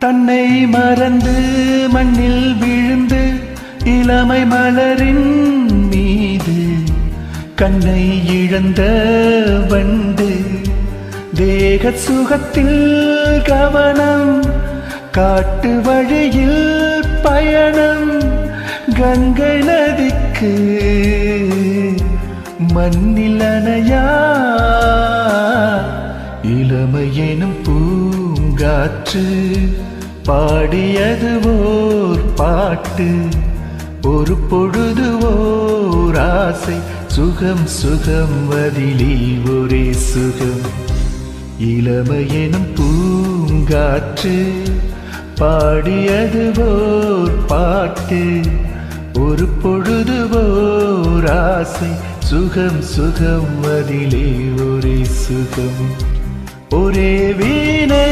தன்னை மறந்து மண்ணில் விழுந்து இளமை மலரின் மீது கண்ணை இழந்த வண்டு தேக சுகத்தில் கவனம் காட்டு வழியில் பயணம் கங்கை நதிக்கு மண்ணில் அணையா இளமை எனும் பூங்காற்று பாடியது ஓர் பாட்டு ஒரு பொழுது ஓர் ஆசை சுகம் சுகம் அதிலே ஒரே சுகம் இளமை எனும் பூங்காற்று பாடியது ஓர் பாட்டு ஒரு பொழுது ஓர் ஆசை சுகம் சுகம் அதிலே ஒரே சுகம் ஒரே வீணை